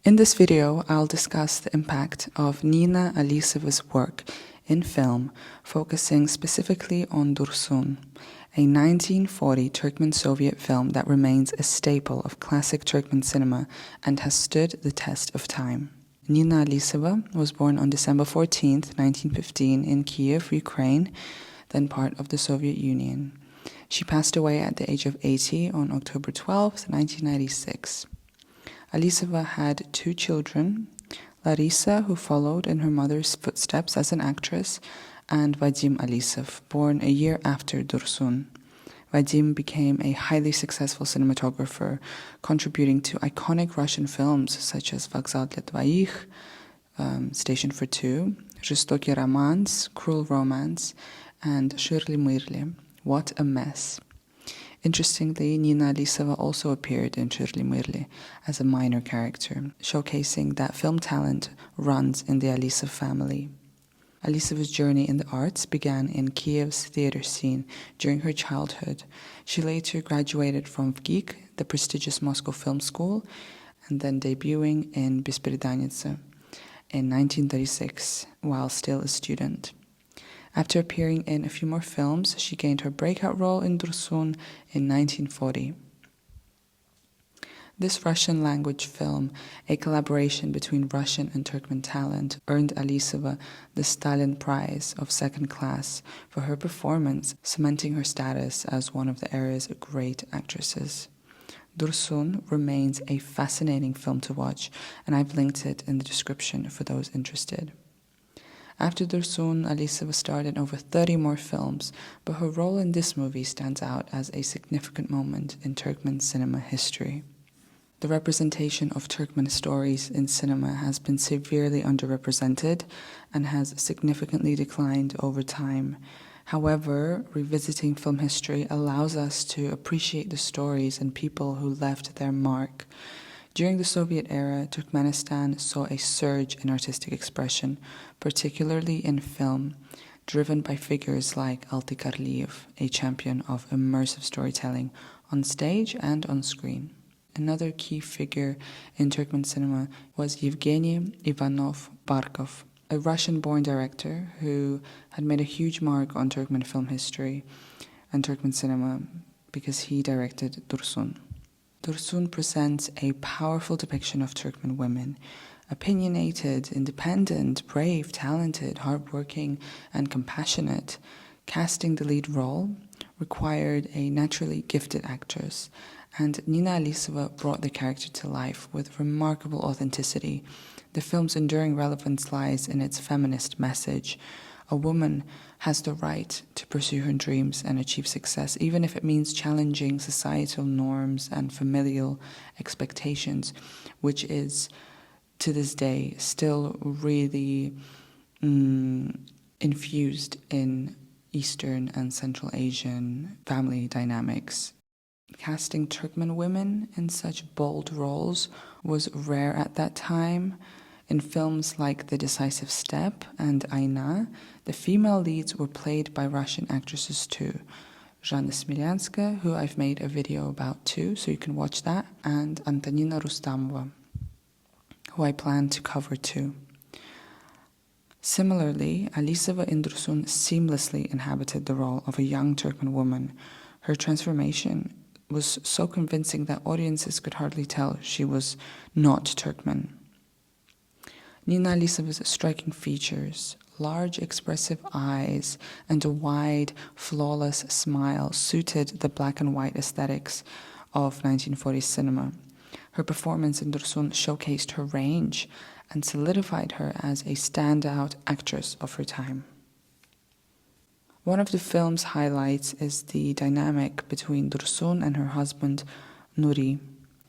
In this video, I'll discuss the impact of Nina Alisova's work in film, focusing specifically on Dursun, a 1940 Turkmen Soviet film that remains a staple of classic Turkmen cinema and has stood the test of time. Nina Alisova was born on December 14, 1915 in Kiev, Ukraine, then part of the Soviet Union. She passed away at the age of 80 on October 12, 1996. Alisova had two children, Larisa, who followed in her mother's footsteps as an actress, and Vadim Alisov, born a year after Dursun. Vadim became a highly successful cinematographer, contributing to iconic Russian films such as Vokzal для двоих, Station for Two, Жестокий романс, Cruel Romance, and Shirley Myrli, What a Mess. Interestingly, Nina Alisova also appeared in Shirley Myrli as a minor character, showcasing that film talent runs in the Alisov family. Alisova's journey in the arts began in Kiev's theater scene during her childhood. She later graduated from VGIK, the prestigious Moscow Film School, and then debuting in Besperidanitsa in 1936 while still a student. After appearing in a few more films, she gained her breakout role in Dursun in 1940. This Russian-language film, a collaboration between Russian and Turkmen talent, earned Alisova the Stalin Prize of second class for her performance, cementing her status as one of the era's great actresses. Dursun remains a fascinating film to watch, and I've linked it in the description for those interested. After Dursun, Alisova starred in over 30 more films, but her role in this movie stands out as a significant moment in Turkmen cinema history. The representation of Turkmen stories in cinema has been severely underrepresented and has significantly declined over time. However, revisiting film history allows us to appreciate the stories and people who left their mark. During the Soviet era, Turkmenistan saw a surge in artistic expression, particularly in film, driven by figures like Alti Karliyev, a champion of immersive storytelling on stage and on screen. Another key figure in Turkmen cinema was Yevgeny Ivanov Barkov, a Russian-born director who had made a huge mark on Turkmen film history and Turkmen cinema because he directed Dursun. Dursun presents a powerful depiction of Turkmen women, opinionated, independent, brave, talented, hardworking, and compassionate. Casting the lead role required a naturally gifted actress, and Nina Alisova brought the character to life with remarkable authenticity. The film's enduring relevance lies in its feminist message. A woman has the right to pursue her dreams and achieve success, even if it means challenging societal norms and familial expectations, which is, to this day, still really infused in Eastern and Central Asian family dynamics. Casting Turkmen women in such bold roles was rare at that time. In films like The Decisive Step and Ayna, the female leads were played by Russian actresses too. Zhanna Smilyanska, who I've made a video about too, so you can watch that, and Antonina Rustamova, who I plan to cover too. Similarly, Alisova in Dursun seamlessly inhabited the role of a young Turkmen woman. Her transformation was so convincing that audiences could hardly tell she was not Turkmen. Nina Alisova's striking features, large expressive eyes, and a wide, flawless smile suited the black and white aesthetics of 1940s cinema. Her performance in Dursun showcased her range and solidified her as a standout actress of her time. One of the film's highlights is the dynamic between Dursun and her husband, Nuri,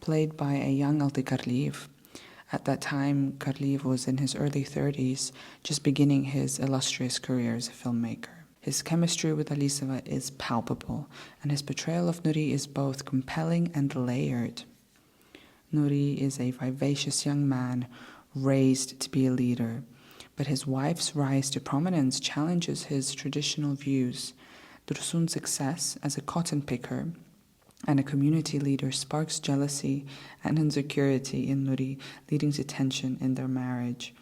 played by a young Alti Karliyev. At that time, Karliyev was in his early 30s, just beginning his illustrious career as a filmmaker. His chemistry with Alisova is palpable, and his portrayal of Nuri is both compelling and layered. Nuri is a vivacious young man raised to be a leader, but his wife's rise to prominence challenges his traditional views. Dursun's success as a cotton picker and a community leader sparks jealousy and insecurity in Nuri, leading to tension in their marriage.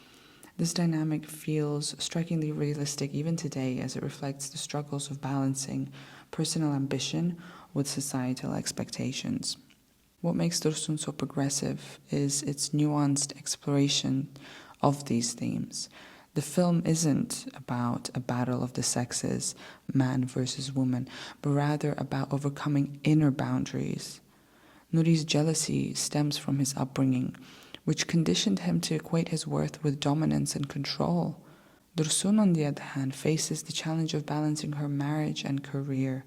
This dynamic feels strikingly realistic even today, as it reflects the struggles of balancing personal ambition with societal expectations. What makes Dursun so progressive is its nuanced exploration of these themes. The film isn't about a battle of the sexes, man versus woman, but rather about overcoming inner boundaries. Nuri's jealousy stems from his upbringing, which conditioned him to equate his worth with dominance and control. Dursun, on the other hand, faces the challenge of balancing her marriage and career,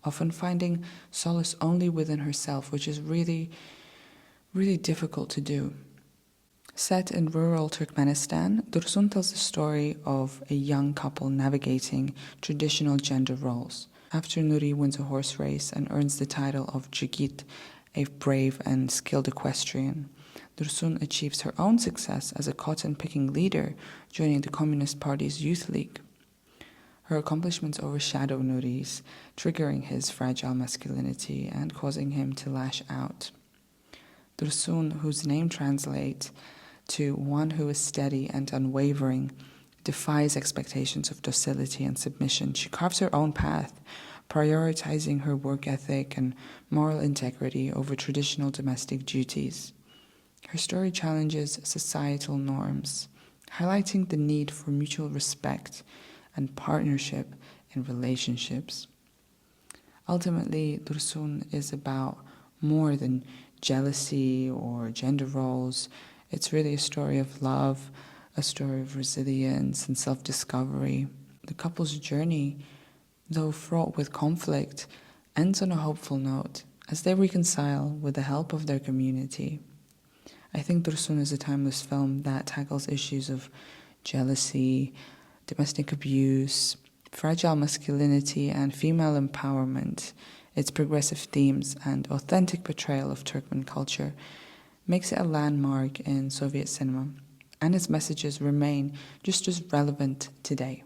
often finding solace only within herself, which is really, really difficult to do. Set in rural Turkmenistan, Dursun tells the story of a young couple navigating traditional gender roles. After Nuri wins a horse race and earns the title of Jigit, a brave and skilled equestrian, Dursun achieves her own success as a cotton-picking leader, joining the Communist Party's youth league. Her accomplishments overshadow Nuri's, triggering his fragile masculinity and causing him to lash out. Dursun, whose name translates to one who is steady and unwavering, defies expectations of docility and submission. She carves her own path, prioritizing her work ethic and moral integrity over traditional domestic duties. Her story challenges societal norms, highlighting the need for mutual respect and partnership in relationships. Ultimately, Dursun is about more than jealousy or gender roles. It's really a story of love, a story of resilience and self-discovery. The couple's journey, though fraught with conflict, ends on a hopeful note as they reconcile with the help of their community. I think Dursun is a timeless film that tackles issues of jealousy, domestic abuse, fragile masculinity, and female empowerment. Its progressive themes and authentic portrayal of Turkmen culture makes it a landmark in Soviet cinema, and its messages remain just as relevant today.